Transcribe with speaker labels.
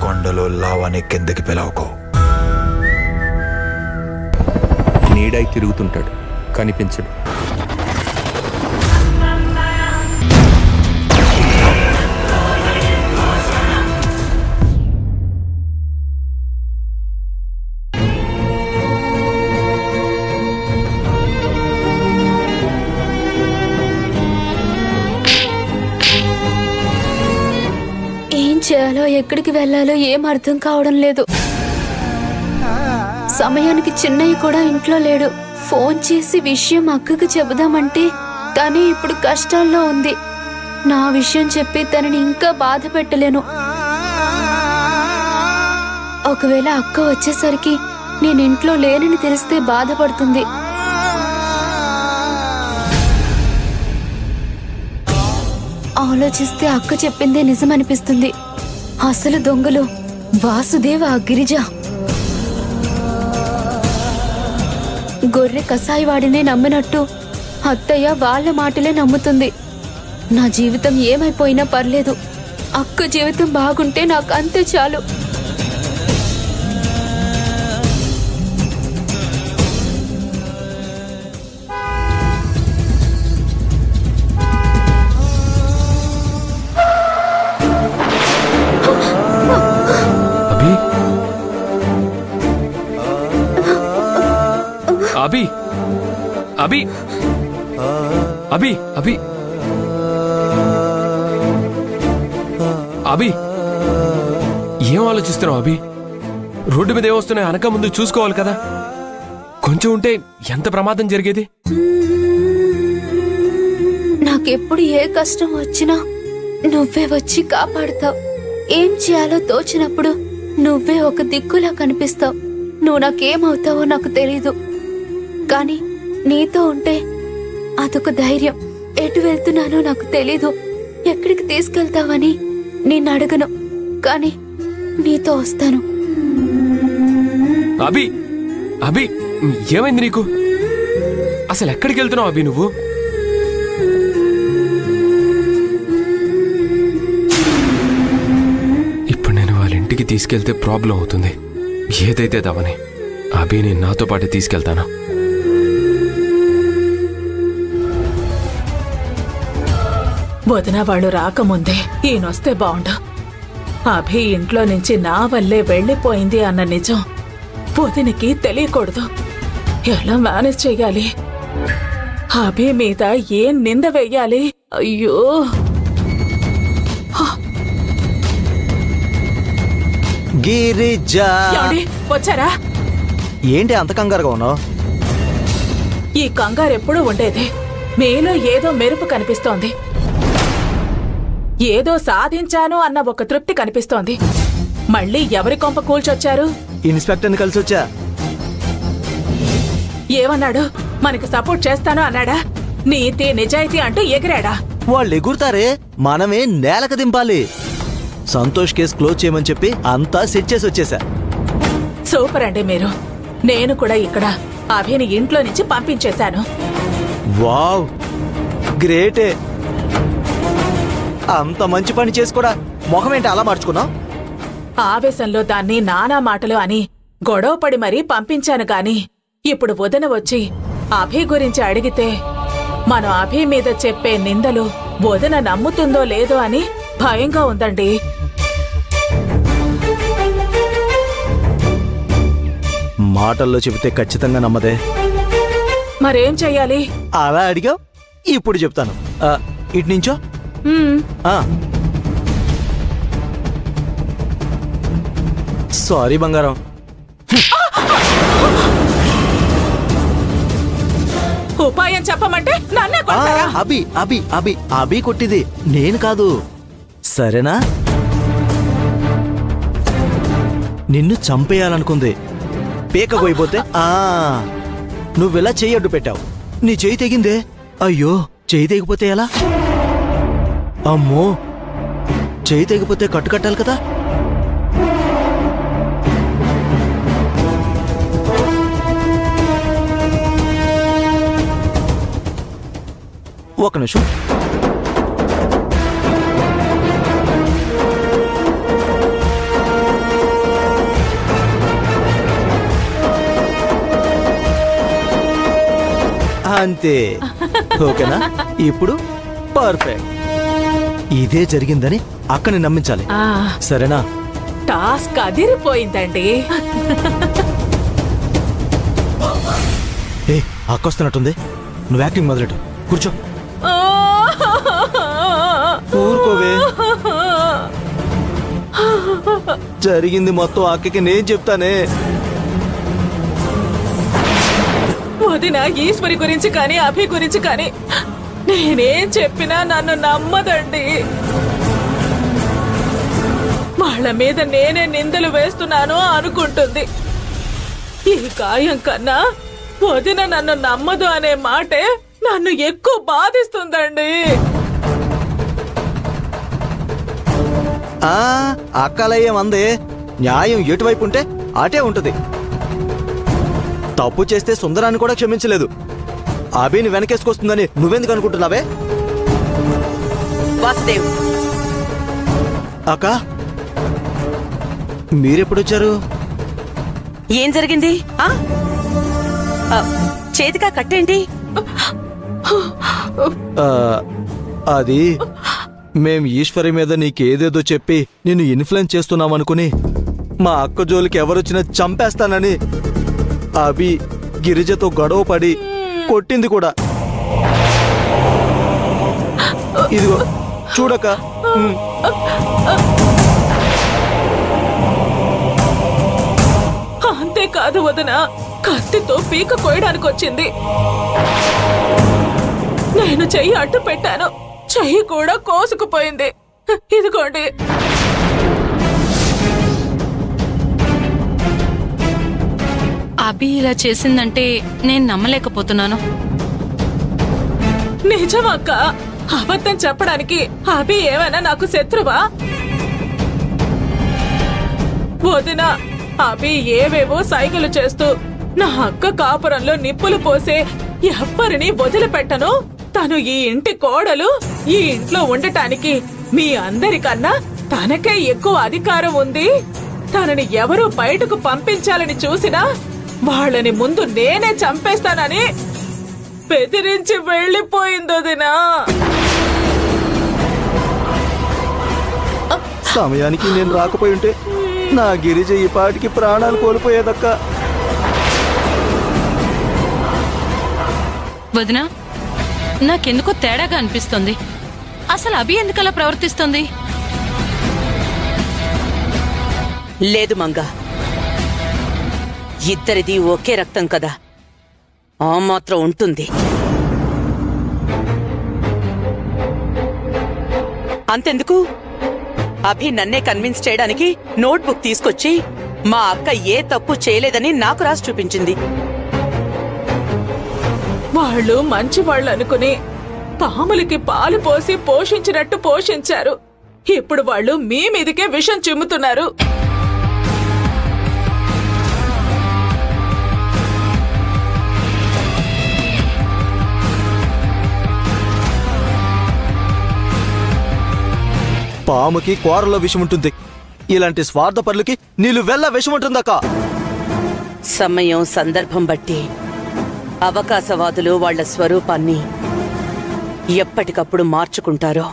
Speaker 1: కొండలో లావాని కిందకి పిలవకో.
Speaker 2: నీడై తిరుగుతుంటాడు, కనిపించడు.
Speaker 3: ఏం చేయాలో ఎక్కడికి వెళ్ళాలో ఏం అర్థం కావడం లేదు. సమయానికి చిన్నయ్య కూడా ఇంట్లో లేడు. ఫోన్ చేసి విషయం అక్కకి చెబుదామంటే తనే ఇప్పుడు కష్టాల్లో ఉంది. నా విషయం చెప్పి తనని ఇంకా బాధ పెట్టలేను. ఒకవేళ అక్క వచ్చేసరికి నేను ఇంట్లో లేనని తెలిస్తే బాధపడుతుంది. ఆలోచిస్తే అక్క చెప్పిందే నిజమనిపిస్తుంది. అసలు దొంగలు వాసుదేవ్, ఆ గిరిజ. గొర్రె కసాయివాడినే నమ్మినట్టు అత్తయ్య వాళ్ళ మాటలే నమ్ముతుంది. నా జీవితం ఏమైపోయినా పర్లేదు, అక్క జీవితం బాగుంటే నాకు అంతే చాలు.
Speaker 2: అభి అభి అభి అభి అభి ఏం ఆలోచిస్తున్నావు అభి? రోడ్డు మీద ఏమొస్తున్నాయి అనక ముందు చూసుకోవాలి కదా. కొంచెం ఉంటే ఎంత ప్రమాదం జరిగేది.
Speaker 3: నాకెప్పుడు ఏ కష్టం వచ్చినా నువ్వే వచ్చి కాపాడుతావు. ఏం చేయాలో తోచినప్పుడు నువ్వే ఒక దిక్కులా కనిపిస్తావు. నువ్వు నాకేమవుతావో నాకు తెలీదు, కానీ నీతో ఉంటే అదొక ధైర్యం. ఎటు వెళ్తున్నానో నాకు తెలీదు, ఎక్కడికి తీసుకెళ్తావని నేను అడగను, కానీ నీతో వస్తాను.
Speaker 2: అభి అభి ఏమైంది నీకు? అసలు ఎక్కడికి వెళ్తున్నావు అభి నువ్వు? ఇప్పుడు నేను వాళ్ళ ఇంటికి తీసుకెళ్తే ప్రాబ్లం అవుతుంది. ఏదైతే దవని అభి నేను నాతో పాటు తీసుకెళ్తాను.
Speaker 4: వదిన వాళ్ళు రాకముందే ఈయనొస్తే బావుండు. అభి ఇంట్లో నుంచి నా వల్లే వెళ్లిపోయింది అన్న నిజం వదినికి తెలియకూడదు. ఎలా మేనేజ్ చెయ్యాలి? అభి మీద ఏం నింద వెయ్యాలి? అయ్యో,
Speaker 5: గిరిజా
Speaker 4: వచ్చారా?
Speaker 5: ఏంటి అంత కంగారుగా ఉన్నావు?
Speaker 4: ఈ కంగారు ఎప్పుడూ ఉండేది. మీలో ఏదో మెరుపు కనిపిస్తోంది. ఏదో సాధించాను అన్న ఒక తృప్తి కనిపిస్తోంది. మళ్ళీ ఎవరి కొంప కూల్చొచ్చారు?
Speaker 5: ఇన్స్పెక్టర్ని కలిసి వచ్చా.
Speaker 4: ఏమన్నాడు? మనకి సపోర్ట్ చేస్తాను అన్నాడా? నీతి నిజాయితీ అంటూ ఎగిరాడా?
Speaker 5: వాళ్ళు ఎగురుతారే, మనమే నేలకు దింపాలి. సంతోష్ కేసు క్లోజ్ చేయమని చెప్పి అంతా సెట్ చేసి వచ్చేసా.
Speaker 4: సూపర్ అండి మీరు. నేను కూడా ఇక్కడ అభిని ఇంట్లో నుంచి పంపించేశాను.
Speaker 5: వావ్, గ్రేటే. అంత మంచి పని చేసి కూడా మొహమేంటి అలా మార్చుకున్నావు?
Speaker 4: ఆవేశంలో దాన్ని నానా మాటలు అని గొడవపడి మరీ పంపించాను గాని ఇప్పుడు వదిన వచ్చి అభి గురించి అడిగితే మనం అభి మీద చెప్పే నిందలు వదిన నమ్ముతుందో లేదో అని భయంగా ఉందండి.
Speaker 5: మాటల్లో చెబితే ఖచ్చితంగా నమ్మదే.
Speaker 4: మరేం చెయ్యాలి?
Speaker 5: అలా అడిగావు, ఇప్పుడు చెప్తాను. ఇటు నుంచో. సారీ బంగారం.
Speaker 4: ఉపాయం చెప్పమంటే నన్నే కొడతారా?
Speaker 5: అభి అభి అభి అభి కొట్టిది నేను కాదు, సరేనా? నిన్ను చంపేయాలనుకుంది, పీక పోయిపోతే నువ్వెలా చెయ్యి అడ్డు పెట్టావు. నీ చెయ్యి తెగిందే. అయ్యో, చెయ్యి తెగిపోతే ఎలా? అమ్మో, చెయ్యి తెగిపోతే కట్టుకట్టాలి కదా. ఒక నిమిషం. అంతే. ఓకేనా? ఇప్పుడు పర్ఫెక్ట్. ఇదే జరిగిందని అక్కని నమ్మించాలి.
Speaker 4: ఆ,
Speaker 5: సరేనా?
Speaker 4: టాస్క్ అదిరిపోయిందండి.
Speaker 5: ఏ అక్కొస్తున్నట్టుంది. నువ్వు యాక్టింగ్ మొదలెట్టు. కూర్చో. ఊరుకోవే. జరిగింది మొత్తం అక్కకి నేను చెప్తానే.
Speaker 4: వదిన ఈశ్వరి గురించి కానీ అభి గురించి కానీ నేనేం చెప్పినా నన్ను నమ్మదండి. వాళ్ళ మీద నేనే నిందలు వేస్తున్నాను అనుకుంటుంది. ఈ గాయం కన్నా వదిన నన్ను నమ్మదు అనే మాటే నన్ను ఎక్కువ బాధిస్తుందండి.
Speaker 5: అక్కలయ్యం అందే. న్యాయం ఎటువైపు ఉంటే అటే ఉంటది. తప్పు చేస్తే సుందరాన్ని కూడా క్షమించలేదు. అభిని వెనకేసుకొస్తుందని నువ్వెందుకు అనుకుంటున్నావే?
Speaker 6: వాసుదేవ్,
Speaker 5: అక్క మీరెప్పుడొచ్చారు?
Speaker 6: ఏం జరిగింది? చేతికా కట్టేంటి?
Speaker 5: అది మేం ఈశ్వరి మీద నీకేదేదో చెప్పి నిన్ను ఇన్ఫ్లుయెన్స్ చేస్తున్నామనుకుని మా అక్క జోలికి ఎవరొచ్చినా చంపేస్తానని అభి గిరిజతో గొడవ పడి కొట్టింది కూడా. ఇదిగో చూడక.
Speaker 4: అంతేకాదు వదిన, కత్తితో పీక కోయడానికి వచ్చింది. నేను చెయ్యి అడ్డు పెట్టాను, చెయ్యి కూడా కోసుకుపోయింది. ఇదిగోండి.
Speaker 7: అభి ఇలా చేసిందంటే నేను నమ్మలేకపోతున్నాను.
Speaker 4: నిజమక్క, అబద్ధం చెప్పడానికి అభి ఏమైనా నాకు శత్రువా? వదిన, అభి ఏవేవో సైగలు చేస్తూ నా అక్క కాపురంలో నిప్పులు పోసే ఎవ్వరిని వదిలిపెట్టను. తను ఈ ఇంటి కోడలు. ఈ ఇంట్లో ఉండటానికి మీ అందరికన్నా తనకే ఎక్కువ అధికారం ఉంది. తనని ఎవరు బయటకు పంపించాలని చూసినా వాళ్ళని ముందు నేనే చంపేస్తానని బెదిరించి వెళ్ళిపోయింది వదినా.
Speaker 5: సమయానికి నేను రాకపోయి ఉంటే నా గిరిజ ఈ పాటికి ప్రాణాలు కోల్పోయేదక్క.
Speaker 7: వదినా, నాకెందుకో తేడాగా అనిపిస్తుంది. అసలు అభి ఎందుకలా ప్రవర్తిస్తుంది?
Speaker 6: లేదు మంగా, ఇద్దరిది ఒకే రక్తం కదా, ఆ మాత్రం ఉంటుంది. అంతెందుకు, అభి నన్నే కన్విన్స్ చేయడానికి నోట్బుక్ తీసుకొచ్చి మా అక్క ఏ తప్పు చేయలేదని నాకు రాసి చూపించింది.
Speaker 4: వాళ్ళు మంచి వాళ్ళు అనుకుని పాములకి పాలు పోసి పోషించినట్టు పోషించారు. ఇప్పుడు వాళ్ళు మీ మీదకే విషం చిమ్ముతున్నారు.
Speaker 5: పాముకి కూరలో విషం ఉంటుంది. ఇలాంటి స్వార్థపరులకి నీళ్ళు వెళ్ళ విషం ఉంటుందక్క.
Speaker 6: సమయం సందర్భం బట్టి అవకాశవాదులు వాళ్ల స్వరూపాన్ని ఎప్పటికప్పుడు మార్చుకుంటారో